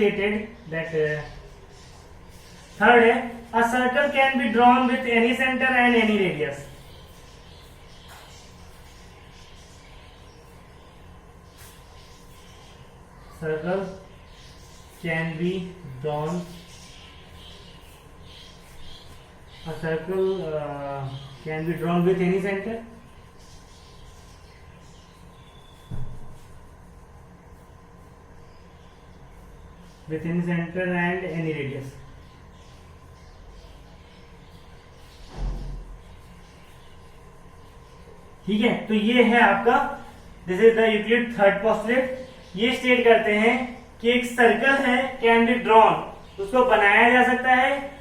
stated that third है a circle can be drawn with any center and any radius. Circle can be drawn. A circle can be drawn with any center. With any center and any radius. ठीक है, तो ये है आपका this is the Euclid third postulate. ये state करते हैं कि एक सर्कल है कैन बी ड्रॉन, उसको बनाया जा सकता है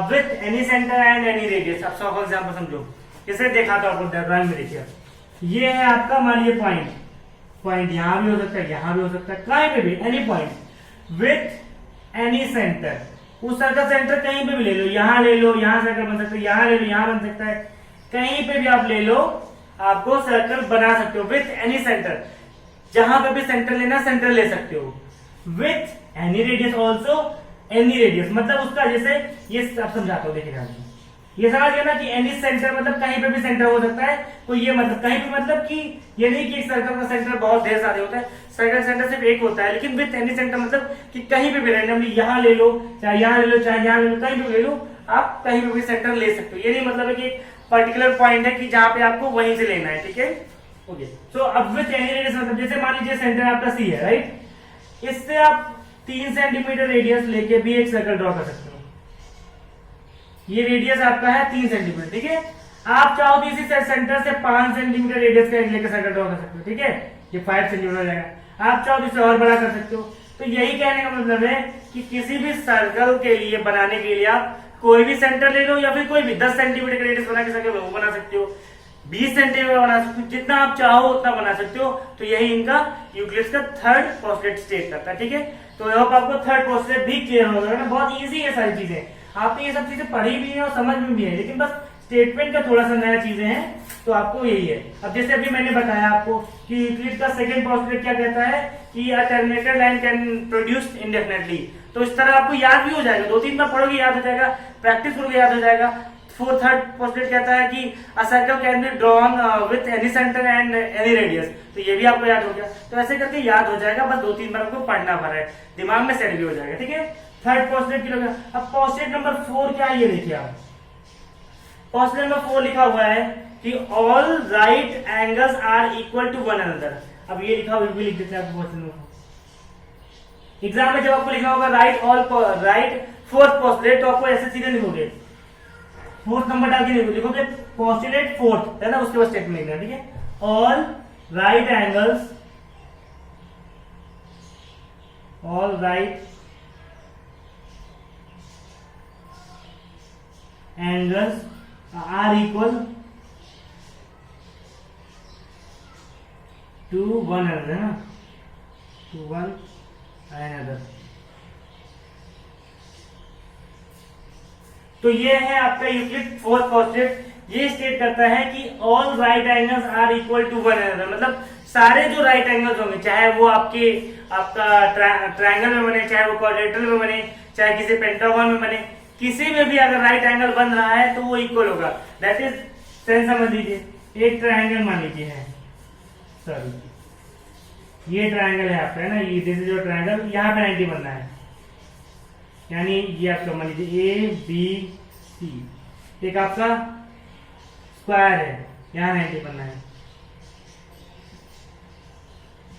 with any centre and any radius. अब फॉर एग्जाम्पल समझो, जैसे देखा था आपको ड्राइंग में, देखिए ये है आपका मान लीजिए पॉइंट यहां भी हो सकता है, यहां भी हो सकता है, कहीं पे भी any point with any centre. उस सर्कल सेंटर कहीं पे भी ले लो, यहां ले लो, यहां सर्कल बन सकता है, यहां ले लो, यहां बन सकता है, कहीं पे भी आप ले लो, आपको सर्कल बना सकते हो विथ एनी सेंटर. जहां पे भी सेंटर लेना सेंटर ले सकते हो. With any radius also any radius, मतलब उसका जैसे ये आप समझाता हूं, देखिए ये समझ गया ना कि एनी सेंटर मतलब कहीं पे भी सेंटर हो सकता है. तो ये मतलब कहीं पे मतलब कि ये नहीं कि एक सर्कल का सेंटर बहुत ढेर सारे होता है, सर्कल सेंटर सिर्फ एक होता है. लेकिन विथ एनी सेंटर मतलब कि कहीं पे भी रैंडमली यहां ले लो, चाहे यहां ले लो, चाहे यहां ले लो, कहीं पे ले लो, आप कहीं पे भी सेंटर ले सकते हो. ये नहीं मतलब है कि पर्टिकुलर पॉइंट है कि जहां पे आपको वहीं से लेना है. ठीक है, ओके. सो अब विथ एनी रेडियस मतलब जैसे मान लीजिए सेंटर आपका सी है, राइट. इससे आप 3 सेंटीमीटर रेडियस लेके भी एक सर्कल ड्रॉ कर सकते हो. ये रेडियस आपका है 3 सेंटीमीटर. ठीक है, आप चाहो तो इसी सेंटर से 5 सेंटीमीटर रेडियस का लेकर सर्कल ड्रॉ कर सकते हो. ठीक है, ये 5 सेंटीमीटर हो जाएगा. आप चाहो तो इसे और बड़ा कर सकते हो. तो यही कहने का मतलब है कि किसी भी सर्कल के लिए बनाने के लिए आप कोई भी सेंटर ले लो, या फिर कोई भी 10 सेंटीमीटर का रेडियस बना के सर्कल वो बना सकते हो, 20 सेंटीमीटर बना सकते हो, जितना आप चाहो उतना बना सकते हो. तो यही इनका यूक्लिड्स का थर्ड पोस्टुलेट स्टेट करता है. ठीक है, तो यहाँ पर आपको थर्ड पोस्टुलेट भी क्लियर हो गया ना. बहुत इजी है सारी चीजें, आपने ये सब चीजें पढ़ी भी है और समझ में भी है, लेकिन बस स्टेटमेंट का थोड़ा सा नया चीजें हैं. तो आपको यही है. अब जैसे अभी मैंने बताया आपको कि यूक्लिड का सेकंड पोस्टुलेट क्या कहता है कि a terminated line can produce indefinitely. तो इस तरह आपको याद भी हो जाएगा, 2-3 बार पढ़ोगे याद हो जाएगा, प्रैक्टिस करोगे याद हो जाएगा. थर्ड पोस्टुलेट कहता है कि a circle can be drawn with any centre and any radius. तो ये भी आपको याद हो गया. तो ऐसे करके याद हो जाएगा, बस 2-3 बार आपको पढ़ना पड़ रहा है, दिमाग में सेट भी हो जाएगा. ठीक है, थर्ड पोस्टुलेट की. अब पोस्टुलेट नंबर 4 क्या है, ये देखिए आप. पोस्टुलेट नंबर 4 लिखा हुआ है कि all right angles are equal to one another. अब ये लिखा हुआ भी लिख देते हैं आपको क्वेश्चन में. एग्जाम में जब आपको लिखा होगा राइट फोर्थ पोस्टुलेट, तो आपको ऐसे सीधे लिखोगे, फोर्थ नंबर डाल के लिखोगे पोस्टुलेट फोर्थ, है ना. उसके बाद स्टेटमेंट लिखना. ठीक है, all right angles are equal to one another, है ना, टू वन अनदर. तो ये है आपका यूक्लिड फोर्थ पोस्टुलेट. ये स्टेट करता है कि all right angles are equal to one another, मतलब सारे जो राइट एंगल्स होंगे, चाहे वो आपका ट्रायंगल में बने, चाहे वो क्वाड्रेटरल में बने, चाहे किसी पेंटागन में बने, किसी में भी अगर राइट एंगल बन रहा है तो वो इक्वल होगा. That is sense. समझ लीजिए, एक ट्रायंगल मान लीजिए है, सॉरी ये ट्रायंगल है आपका, है ना, ये दिस इज योर ट्रायंगल. यहाँ पे 90 बनना है, यानी ये आपका मान लीजिए ABC. एक आपका स्क्वायर है, यहाँ 90 बनना है,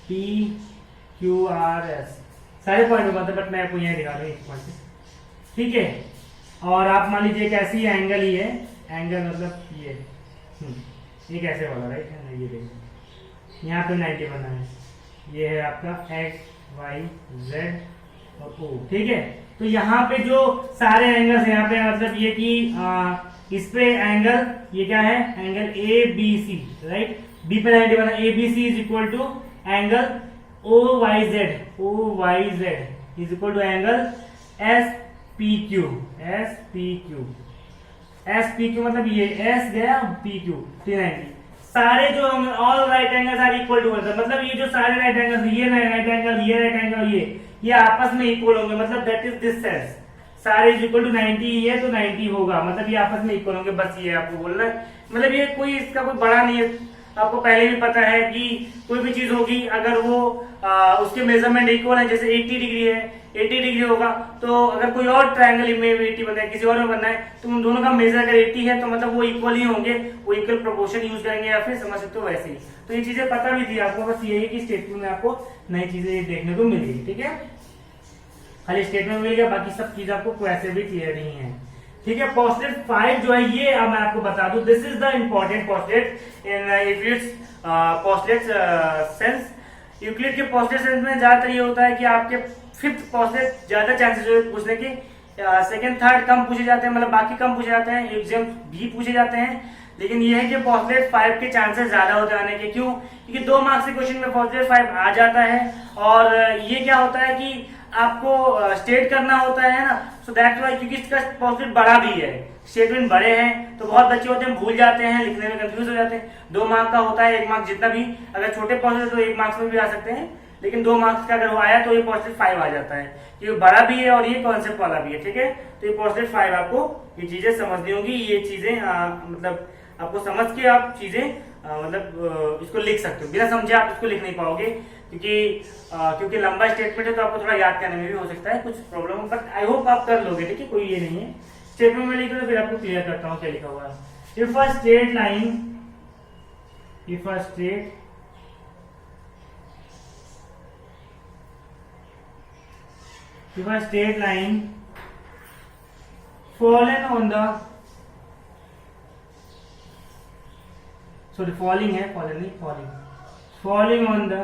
PQRS. सारे पॉइंट बनते हैं, बट मैं आपको यहाँ दिखा रहा हूँ एक पॉइंट. ठीक है, और आप मान लीजिए कैसी एंगल ही है, एंगल मतलब ये कैसे वाला, राइट है ना. ये देखिए यहाँ पे 90 बनना है. ये है आपका X Y Z और O. ठीक है, तो यहाँ पे जो सारे एंगल्स यहाँ पे मतलब ये कि इस पे एंगल ये क्या है, एंगल ABC, राइट. B पे 90 बना, ABC is equal to angle OYZ is equal to angle SPQ मतलब ये S गया PQ 390. सारे जो हम all right angles are equal to मतलब ये जो सारे राइट एंगल्स, ये राइट एंगल, ये राइट एंगल, ये आपस में इक्वल होंगे, मतलब दैट इज दिस सेंस सारे इज इक्वल टू 90 ही है तो 90 होगा, मतलब ये आपस में इक्वल होंगे, बस ये आपको बोलना है। मतलब ये कोई इसका कोई बड़ा नहीं है, आपको पहले भी पता है कि कोई भी चीज होगी अगर वो उसके मेजरमेंट इक्वल है, जैसे 80 डिग्री है 80 डिग्री होगा, तो अगर कोई और ट्रायंगल में 80 बनना है, किसी और में बनना है, तो उन दोनों का मेजर अगर 80 है तो मतलब वो इक्वल ही होंगे, वो इक्वल प्रोपोर्शन यूज करेंगे, या फिर समझ सकते हो वैसे ही। तो ये चीजें पता भी थी आपको, बस यही कि स्टेटमेंट में आपको नई चीजें देखने को मिल गई, ठीक है। खाली स्टेटमेंट मिल गया, बाकी सब चीज आपको वैसे भी क्लियर नहीं है, ठीक है। पोस्टलेट 5 जो है ये अब मैं आपको बता दूं, this is the important postulate in Euclid's postulate sense. Euclid के पोस्टलेट सेंस में ज्यादातर ये होता है कि आपके फिफ्थ पोस्टलेट ज्यादा चांसेस हो पूछने के, सेकंड थर्ड कम पूछे जाते हैं, मतलब बाकी कम पूछे जाते हैं, एग्जाम भी पूछे जाते हैं, लेकिन ये है कि पोस्टलेट 5 के चांसेस ज्यादा होते हैं आने के। क्यों? क्योंकि 2 मार्क्स के क्वेश्चन में पोस्टलेट 5 आ जाता है, और ये क्या होता है कि आपको स्टेट करना होता है ना, सो दैट्स व्हाई, क्योंकि इसका पोस्टलेट बड़ा भी है, स्टेटमेंट बड़े हैं, तो बहुत बच्चे होते हैं भूल जाते हैं, लिखने में कंफ्यूज हो जाते हैं। 2 मार्क का होता है, 1 मार्क जितना भी, अगर छोटे पोस्टलेट तो 1 मार्क्स में भी आ सकते हैं, लेकिन 2 मार्क्स का अगर वो आया तो ये पोस्टलेट 5 आ जाता है, क्योंकि बड़ा भी है और ये कॉन्सेप्ट वाला भी है, ठीक है। तो ये पोस्टलेट 5 आपको ये चीजें समझनी होगी, ये चीजें मतलब आपको समझ के आप चीजें मतलब इसको लिख सकते हो, बिना समझे आप इसको लिख नहीं पाओगे, क्योंकि लंबा स्टेटमेंट है तो आपको थोड़ा याद करने में भी हो सकता है कुछ प्रॉब्लम, बट आई होप आप कर लोगे, ठीक है, कोई ये नहीं है। स्टेटमेंट में लिखो तो फिर आपको क्लियर करता हूँ क्या लिखा हुआ है। If a straight line, if a straight line fallen on the, sorry falling है, fallen नहीं, falling on the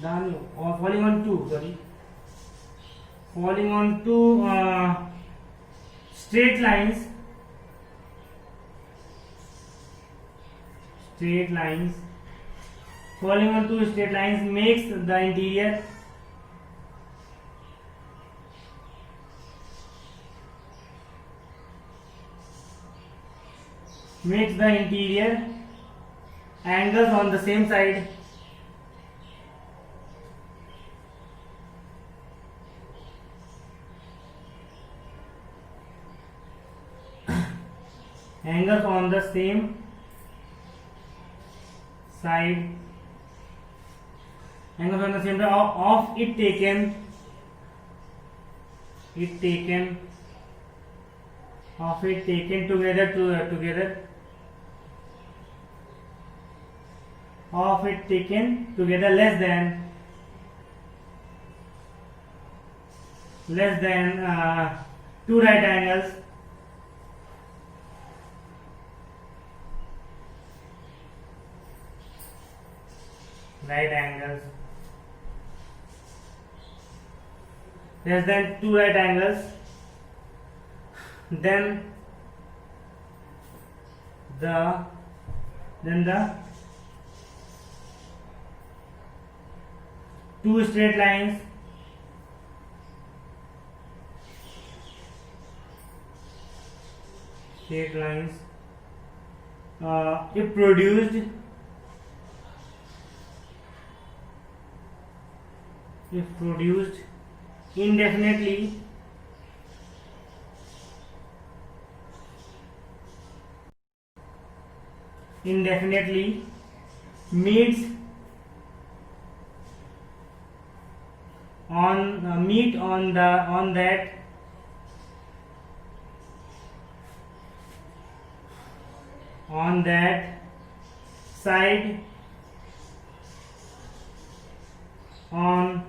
down, or falling on two, sorry falling on two straight lines falling on two straight lines makes the interior angles on the same side angles on the same side of it taken together less than 2 right angles less than 2 right angles, then the two straight lines if produced indefinitely meet on that side on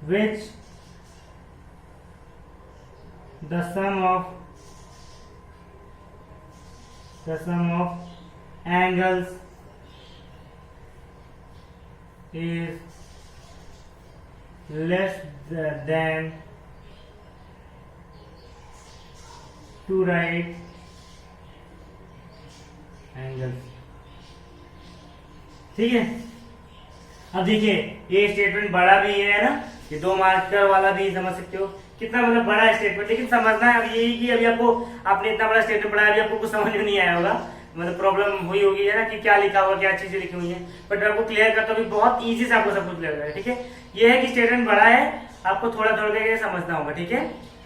which the sum of angles is less than 2 right angles, ठीक है। अब देखिए ये statement बड़ा भी है ना, ये 2 मार्कर वाला भी समझ सकते हो कितना मतलब बड़ा स्टेटमेंट, लेकिन समझना है अब यही कि अभी आपने इतना बड़ा स्टेटमेंट पढ़ा, अभी आपको कुछ समझ में नहीं आया होगा, मतलब प्रॉब्लम हुई होगी है ना कि क्या लिखा हुआ, क्या चीजें लिखी हुई है, बट आपको क्लियर करता हूँ बहुत इजी से आपको सब कुछ क्लियर है। ठीक है, ये है कि स्टेटमेंट बड़ा है, आपको थोड़ा थोड़ा करके समझना होगा। ठीक है,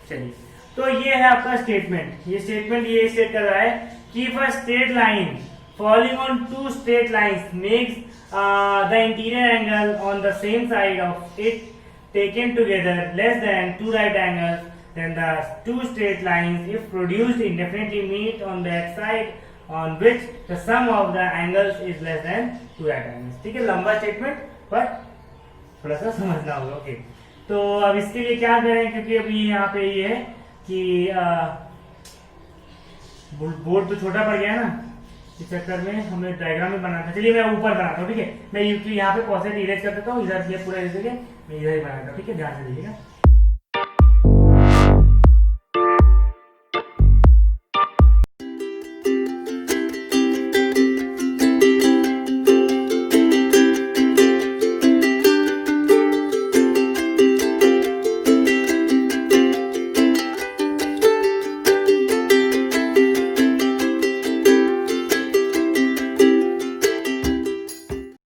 चलिए, तो ये है आपका स्टेटमेंट। ये स्टेटमेंट ये स्टेट कर रहा है कि if a straight line following on two straight lines makes the interior angle on the same side of it taken together less than two right angles, then the two straight lines if produced indefinitely meet on that side on which the sum of the angles is less than two right angles। ठीक है, लंबा statement पर थोड़ा सा समझना होगा। Okay, तो अब इसके लिए क्या करें, क्योंकि अभी यहाँ पे ये है कि बोर्ड तो छोटा पड़ गया ना, इस चक्कर में हमें डायग्राम में बनाना था। चलिए मैं ऊपर बनाता हूँ। ठीक है, मैं यहाँ पे कॉसेट इरेज कर देता हूँ, इधर ये पूरा इरेज करके मैं इधर ही बनाता हूँ। ठीक है, ध्यान से देखिएगा।